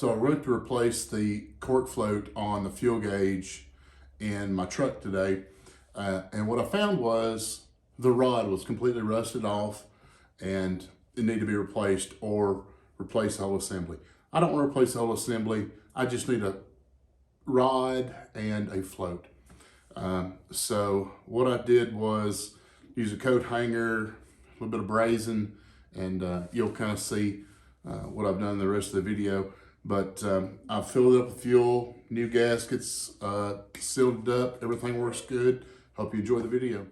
So I went to replace the cork float on the fuel gauge in my truck today. And what I found was the rod was completely rusted off and it needed to be replaced or replace the whole assembly. I don't want to replace the whole assembly. I just need a rod and a float. So what I did was use a coat hanger, a little bit of brazing, and you'll kind of see what I've done in the rest of the video. But I've filled it up with fuel, new gaskets, sealed it up, everything works good. Hope you enjoy the video.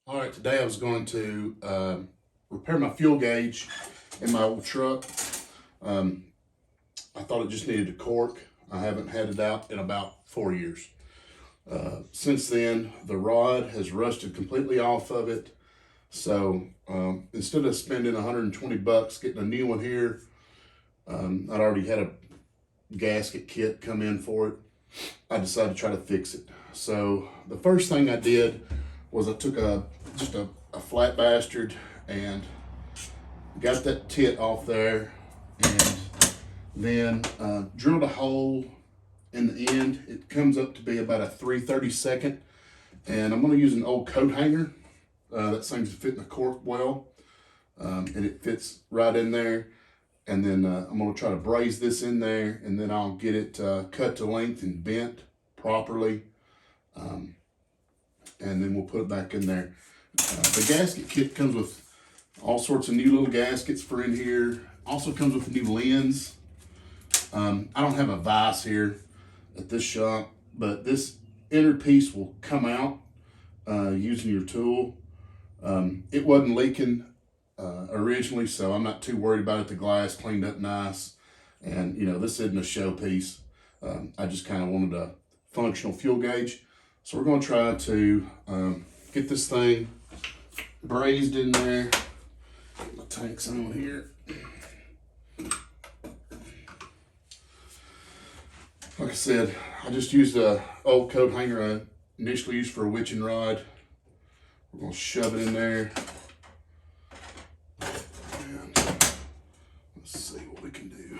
All right, today I was going to repair my fuel gauge in my old truck. I thought it just needed a cork. I haven't had it out in about 4 years. Since then, the rod has rusted completely off of it. So instead of spending 120 bucks getting a new one here, I'd already had a gasket kit come in for it. I decided to try to fix it. So the first thing I did was I took just a flat bastard and got that tit off there, and then drilled a hole in the end. It comes up to be about a 3/32, and I'm going to use an old coat hanger. That seems to fit in the cork well, and it fits right in there. And then I'm going to try to braze this in there, and then I'll get it cut to length and bent properly, and then we'll put it back in there. The gasket kit comes with all sorts of new little gaskets for in here. Also comes with a new lens. I don't have a vise here at this shop, but this inner piece will come out using your tool. It wasn't leaking originally, so I'm not too worried about it. The glass cleaned up nice, and you know, this isn't a show piece. I just kind of wanted a functional fuel gauge. So we're going to try to get this thing brazed in there. Get my tanks on here. Like I said, I just used a old coat hanger I initially used for a witching rod. We're going to shove it in there. And let's see what we can do.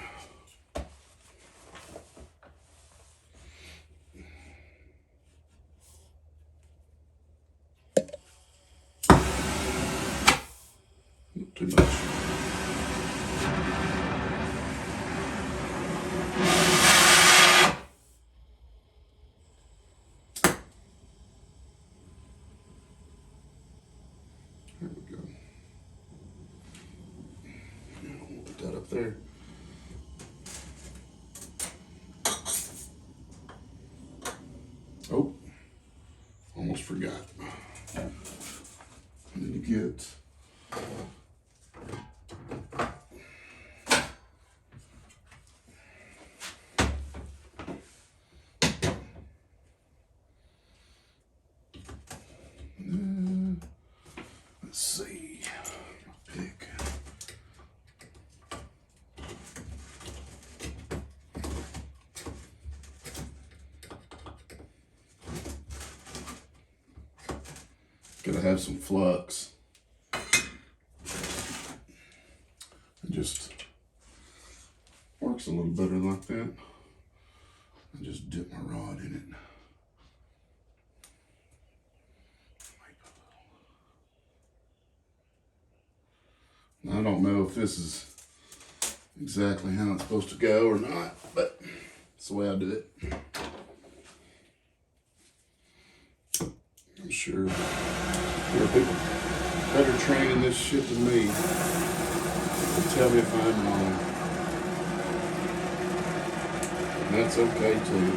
Not too much. There we go. We'll put that up there. Oh, almost forgot. I need to get let's see, pick. Gotta have some flux. It just works a little better like that. I just dip my rod in it. Now, I don't know if this is exactly how it's supposed to go or not, but it's the way I do it. I'm sure there are people better trained in this shit than me. Tell me if I'm wrong. And that's okay too.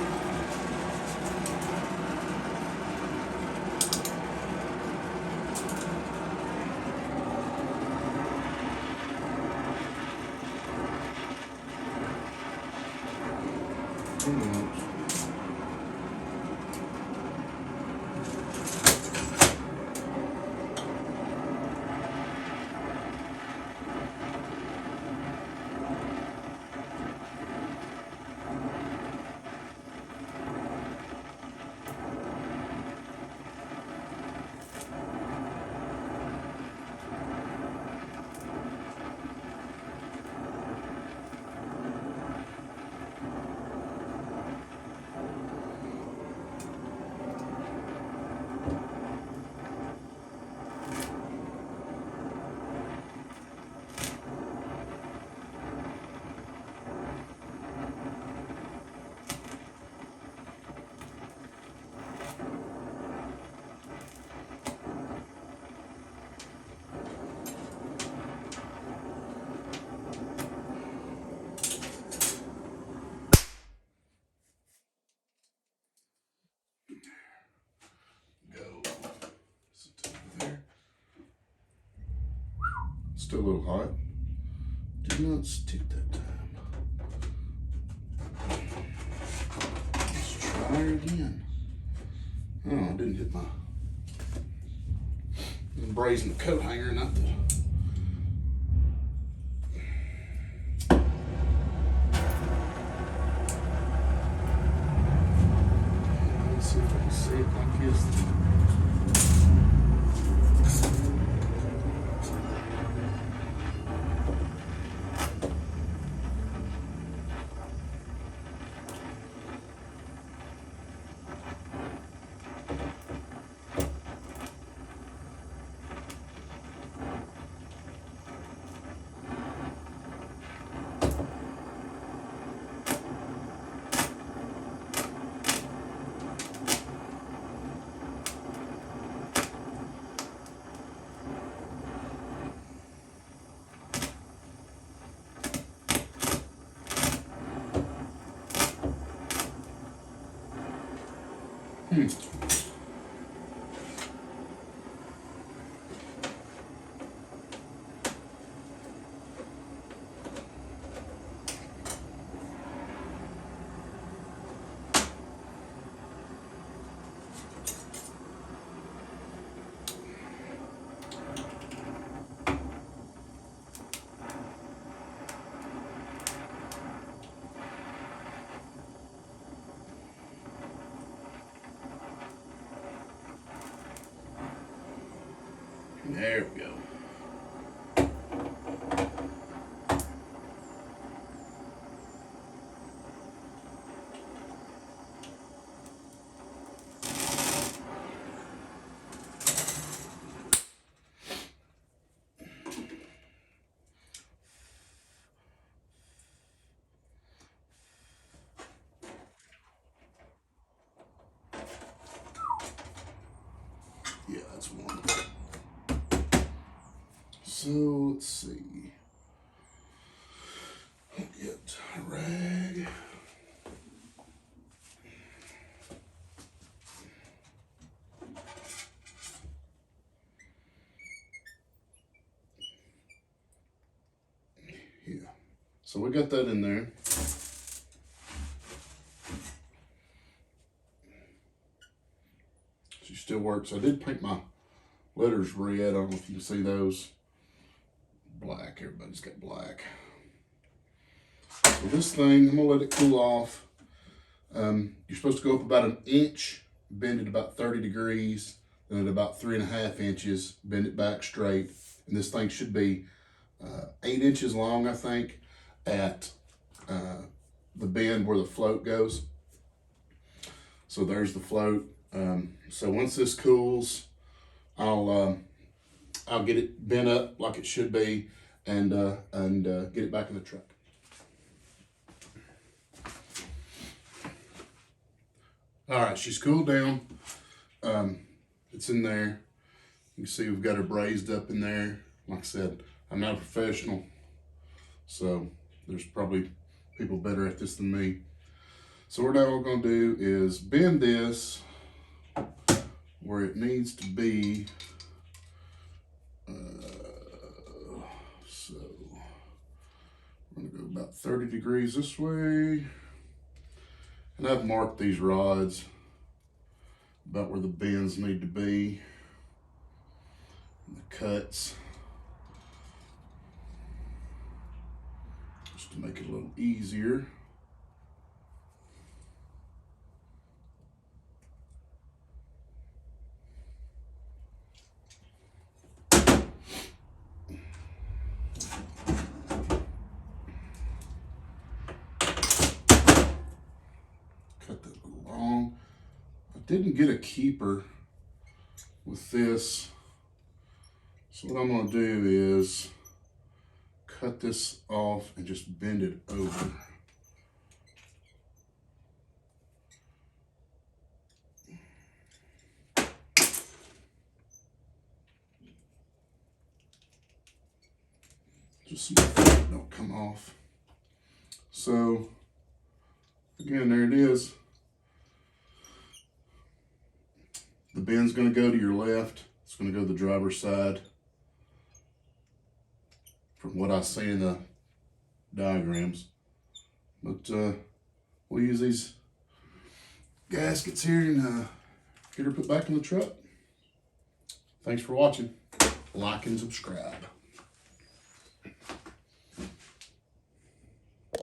Still a little hot. Did not stick that time. Let's try her again. Oh, I didn't hit my. I'm brazing the coat hanger, not the. Let's see if I can see it like this. There we go. Yeah, that's one. So let's see. Get a rag. Yeah. So we got that in there. She still works. I did paint my letters red. I don't know if you can see those. Black. Everybody's got black. So this thing, I'm gonna let it cool off. You're supposed to go up about an inch, bend it about 30 degrees, then at about 3.5 inches, bend it back straight. And this thing should be 8 inches long, I think, at the bend where the float goes. So there's the float. So once this cools, I'll get it bent up like it should be, and get it back in the truck. All right, she's cooled down. It's in there. You can see we've got her brazed up in there. Like I said, I'm not a professional, so there's probably people better at this than me. So what we're gonna do is bend this where it needs to be. So I'm gonna go about 30 degrees this way. And I've marked these rods about where the bends need to be, and the cuts, just to make it a little easier. Didn't get a keeper with this, so what I'm going to do is cut this off and just bend it over. Just so it don't come off. So again, there it is. The bend's going to go to your left. It's going to go to the driver's side. from what I see in the diagrams. But we'll use these gaskets here and get her put back in the truck. Thanks for watching. Like and subscribe.